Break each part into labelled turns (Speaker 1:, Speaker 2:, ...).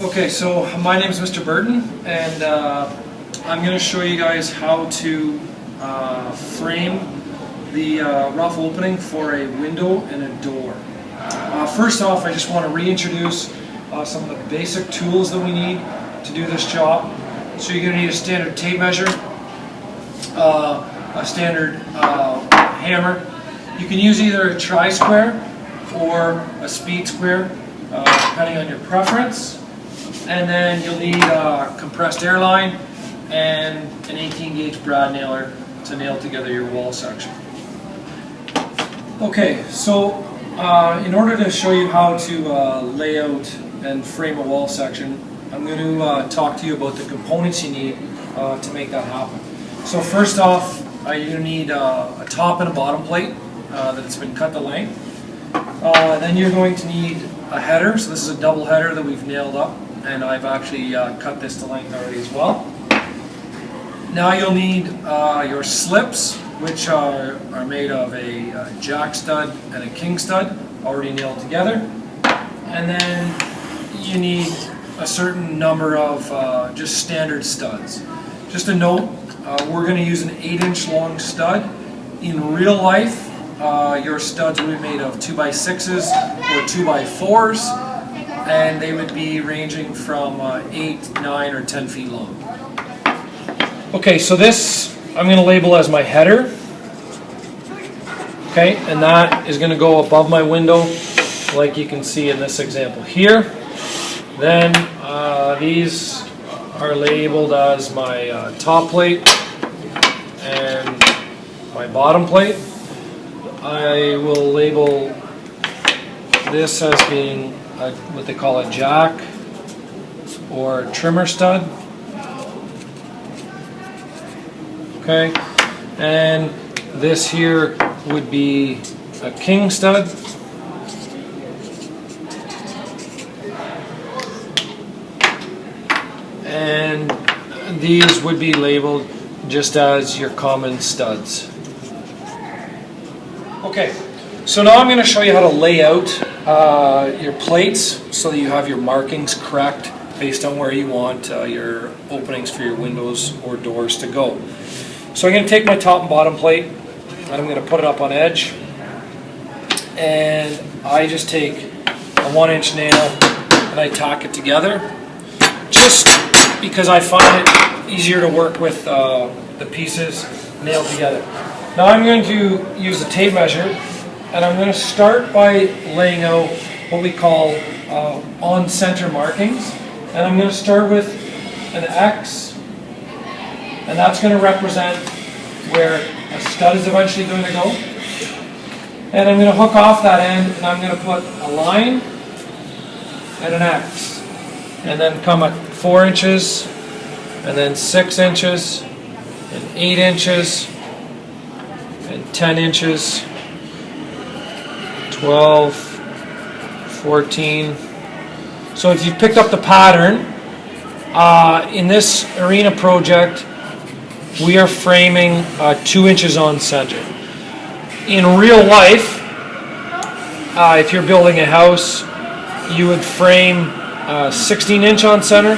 Speaker 1: Okay, so my name is Mr. Burton, and I'm going to show you guys how to frame the rough opening for a window and a door. First off, I just want to reintroduce some of the basic tools that we need to do this job. So you're going to need a standard tape measure, a standard hammer. You can use either a tri-square or a speed square, depending on your preference. And then you'll need a compressed air line and an 18 gauge brad nailer to nail together your wall section. Okay, so in order to show you how to lay out and frame a wall section, I'm going to talk to you about the components you need to make that happen. So first off, you're going to need a top and a bottom plate that's been cut to length. Then you're going to need a header. So this is a double header that we've nailed up, and I've actually cut this to length already as well. Now you'll need your slips, which are made of a jack stud and a king stud, already nailed together. And then you need a certain number of just standard studs. Just a note, we're going to use an 8-inch long stud. In real life, your studs will be made of 2x6s or 2x4s, and they would be ranging from 8, 9, or 10 feet long. Okay, so this I'm going to label as my header. Okay, and that is going to go above my window, like you can see in this example here. Then these are labeled as my top plate and my bottom plate. I will label this as being what they call a jack or trimmer stud. Okay, and this here would be a king stud. And these would be labeled just as your common studs. Okay, so now I'm going to show you how to lay out your plates so that you have your markings correct based on where you want your openings for your windows or doors to go. So I'm going to take my top and bottom plate and I'm going to put it up on edge, and I just take a 1-inch nail and I tack it together, just because I find it easier to work with the pieces nailed together. Now I'm going to use a tape measure, and I'm going to start by laying out what we call on-center markings. And I'm going to start with an X, and that's going to represent where a stud is eventually going to go. And I'm going to hook off that end, and I'm going to put a line and an X. And then come at 4 inches, and then 6 inches, and 8 inches, and 10 inches, 12, 14. So if you've picked up the pattern, in this arena project, we are framing 2 inches on center. In real life, if you're building a house, you would frame 16-inch on center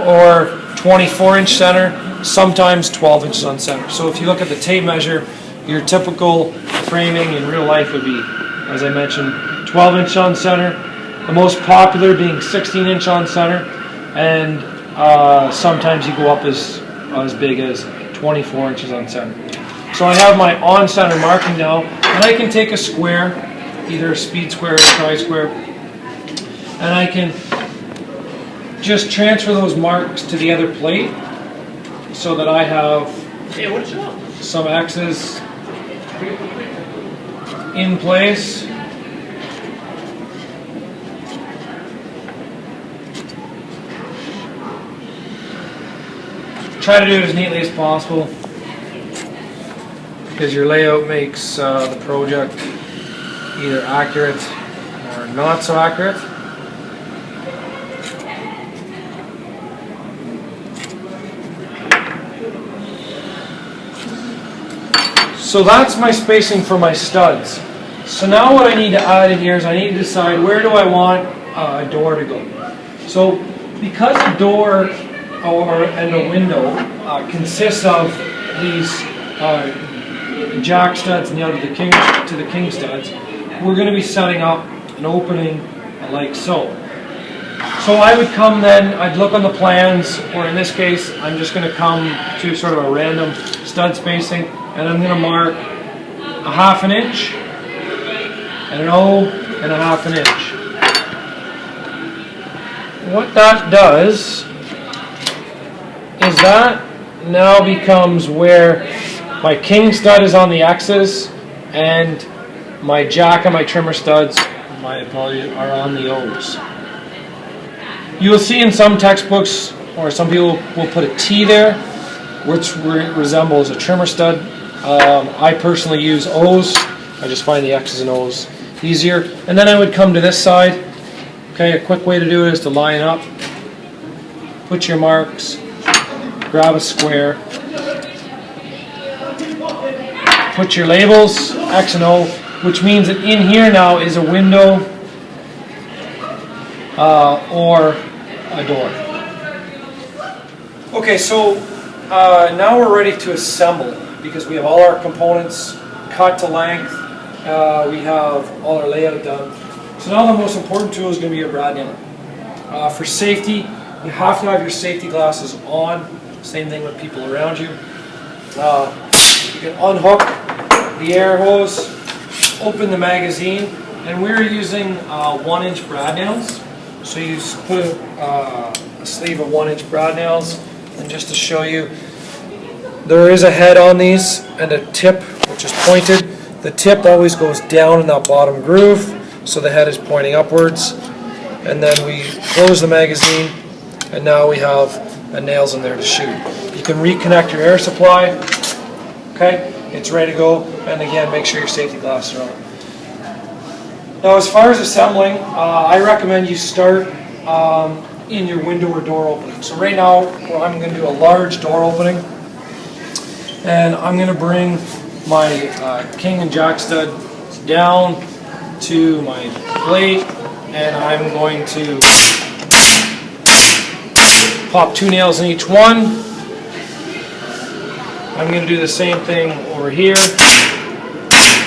Speaker 1: or 24-inch center, sometimes 12 inches on center. So if you look at the tape measure, your typical framing in real life would be, as I mentioned, 12-inch on center, the most popular being 16-inch on center, and sometimes you go up as big as 24 inches on center. So I have my on-center marking now, and I can take a square, either a speed square or a tri-square, and I can just transfer those marks to the other plate so that I have some X's in place. Try to do it as neatly as possible, because your layout makes the project either accurate or not so accurate. So that's my spacing for my studs. So now what I need to add in here is I need to decide where do I want a door to go. So because the door and the window consists of these jack studs nailed to the king studs, we're going to be setting up an opening like so. So I would come then, I'd look on the plans, or in this case, I'm just going to come to sort of a random stud spacing, and I'm going to mark a 1/2 inch, and an O, and a 1/2 inch. What that does is that now becomes where my king stud is on the X's, and my jack and my trimmer studs, my apologies, are on the O's. You will see in some textbooks, or some people will put a T there, which resembles a trimmer stud. I personally use O's. I just find the X's and O's easier. And then I would come to this side. Okay, a quick way to do it is to line up, put your marks, grab a square, put your labels, X and O, which means that in here now is a window or a door. Okay, so now we're ready to assemble because we have all our components cut to length. We have all our layout done. So now the most important tool is going to be your brad nailer. For safety, you have to have your safety glasses on. Same thing with people around you. You can unhook the air hose, open the magazine, and we're using 1-inch brad nails. So you just put a sleeve of 1-inch brad nails, and just to show you, there is a head on these and a tip which is pointed. The tip always goes down in that bottom groove, so the head is pointing upwards. And then we close the magazine, and now we have nails in there to shoot. You can reconnect your air supply. Okay, it's ready to go, and again, make sure your safety glasses are on. Now, as far as assembling, I recommend you start in your window or door opening. So right now, I'm going to do a large door opening, and I'm going to bring my king and jack stud down to my plate, and I'm going to pop 2 nails in each one. I'm going to do the same thing over here.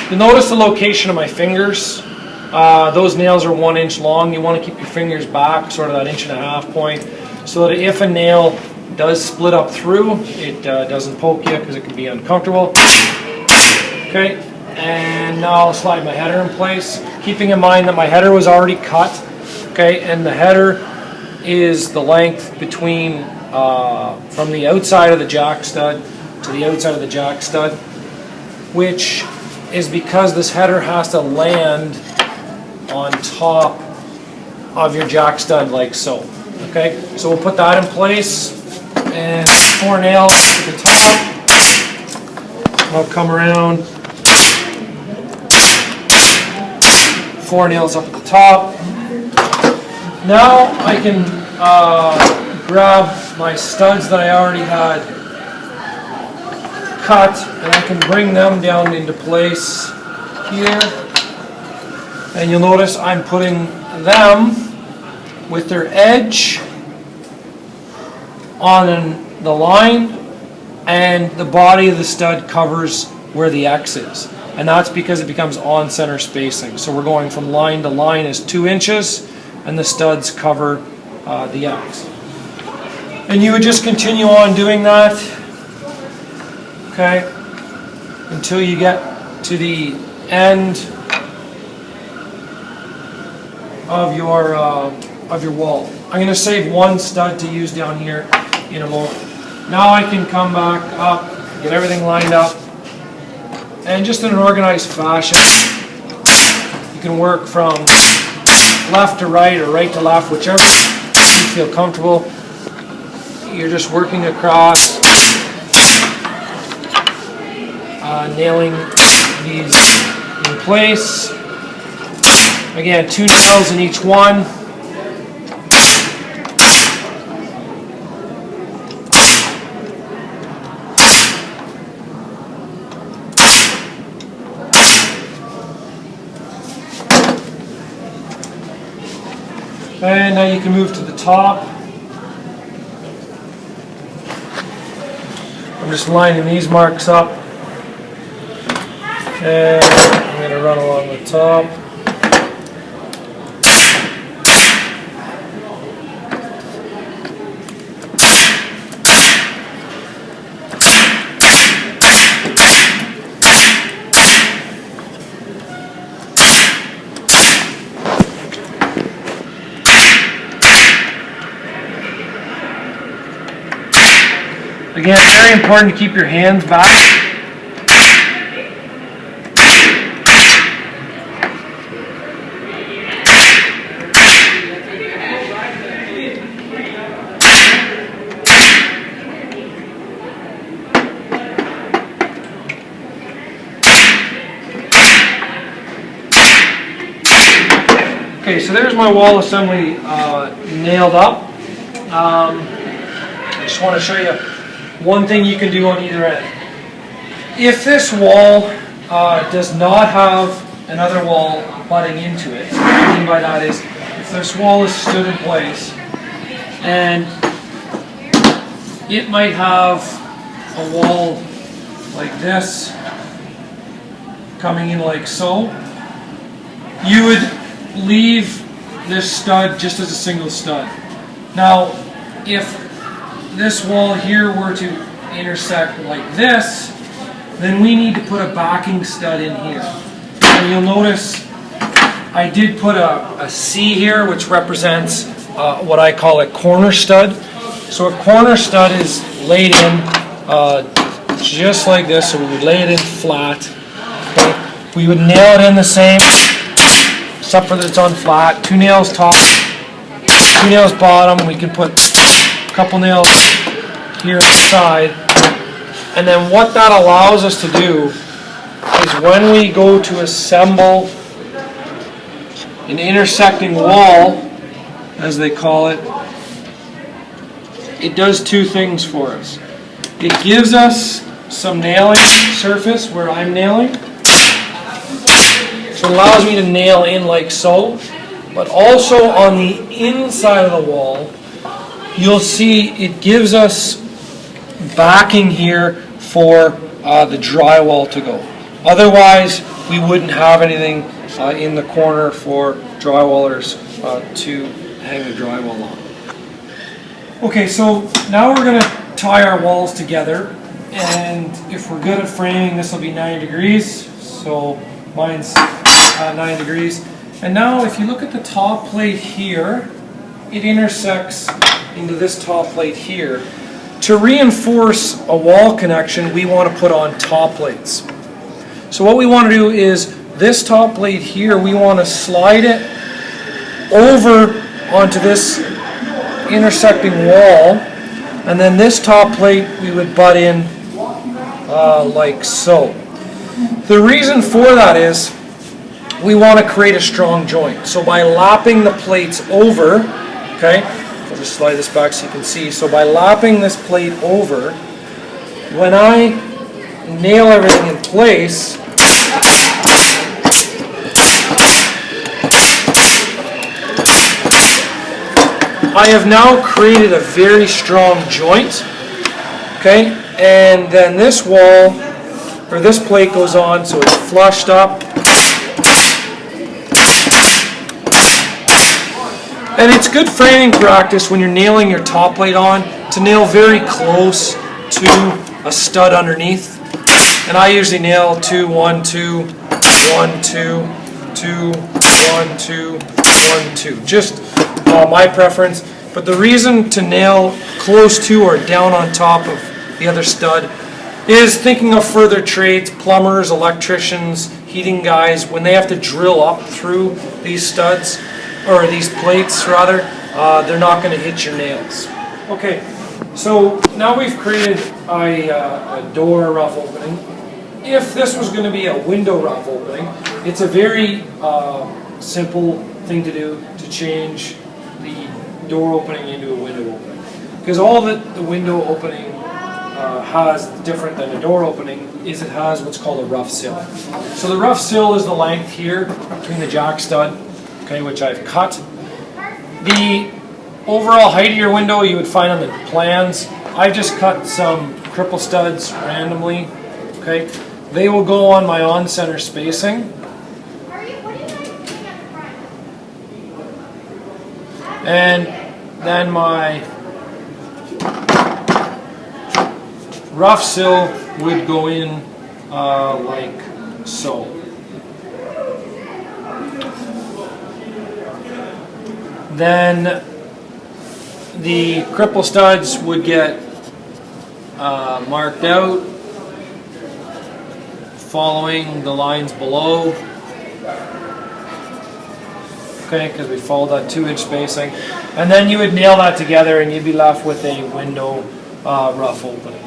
Speaker 1: You'll notice the location of my fingers. Those nails are 1 inch long. You want to keep your fingers back, sort of that 1.5 inch point, so that if a nail does split up through, it doesn't poke you because it can be uncomfortable. Okay, and now I'll slide my header in place, keeping in mind that my header was already cut. Okay, and the header is the length between from the outside of the jack stud to the outside of the jack stud, which is because this header has to land on top of your jack stud like so. Okay, so we'll put that in place, and 4 nails at the top. I'll come around, 4 nails up at the top. Now I can grab my studs that I already had cut, and I can bring them down into place here. And you'll notice I'm putting them with their edge on the line, and the body of the stud covers where the X is. And that's because it becomes on center spacing. So we're going from line to line is 2 inches, and the studs cover the X. And you would just continue on doing that, okay, until you get to the end of your wall. I'm going to save 1 stud to use down here in a moment. Now I can come back up, get everything lined up, and just in an organized fashion, you can work from left to right or right to left, whichever you feel comfortable. You're just working across, nailing these in place. Again, 2 nails in each one. And now you can move to the top. I'm just lining these marks up. And I'm going to run along the top. Again, very important to keep your hands back. Okay, so there's my wall assembly nailed up. I just want to show you one thing you can do on either end. If this wall does not have another wall butting into it, what I mean by that is if this wall is stood in place and it might have a wall like this coming in like so, you would leave this stud just as a single stud. Now, if this wall here were to intersect like this, then we need to put a backing stud in here. And you'll notice I did put a C here, which represents what I call a corner stud. So a corner stud is laid in just like this, so we would lay it in flat. Okay. We would nail it in the same, except for that it's on flat. 2 nails top, 2 nails bottom. We can put a couple nails here inside. And then what that allows us to do is when we go to assemble an intersecting wall, as they call it, it does 2 things for us. It gives us some nailing surface where I'm nailing. So it allows me to nail in like so. But also on the inside of the wall, you'll see it gives us backing here for the drywall to go. Otherwise, we wouldn't have anything in the corner for drywallers to hang the drywall on. Okay, so now we're going to tie our walls together, and if we're good at framing, this will be 90 degrees. So mine's 9 degrees. And now if you look at the top plate here, it intersects into this top plate here. To reinforce a wall connection, we want to put on top plates. So what we want to do is this top plate here, we want to slide it over onto this intersecting wall, and then this top plate we would butt in like so. The reason for that is we want to create a strong joint. So by lapping the plates over, okay, I'll just slide this back so you can see. So by lapping this plate over, when I nail everything in place, I have now created a very strong joint, okay, and then this wall, or this plate goes on so it's flushed up. And it's good framing practice when you're nailing your top plate on to nail very close to a stud underneath. And I usually nail 2, 1, 2, 1, 2, 2, 1, 2, 1, 2. Just my preference. But the reason to nail close to or down on top of the other stud is thinking of further trades, plumbers, electricians, heating guys, when they have to drill up through these studs, or these plates rather, they're not going to hit your nails. Okay, so now we've created a door rough opening. If this was going to be a window rough opening, it's a very simple thing to do to change the door opening into a window opening. Because all that the window opening has different than a door opening is it has what's called a rough sill. So the rough sill is the length here between the jack stud, okay, which I've cut. The overall height of your window you would find on the plans. I've just cut some cripple studs randomly. Okay, they will go on my on-center spacing. And then my rough sill would go in like so. Then the cripple studs would get marked out following the lines below. Okay, because we followed that 2-inch spacing. And then you would nail that together and you'd be left with a window rough opening.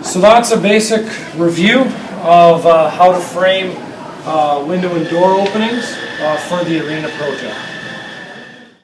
Speaker 1: So that's a basic review of how to frame window and door openings for the arena project.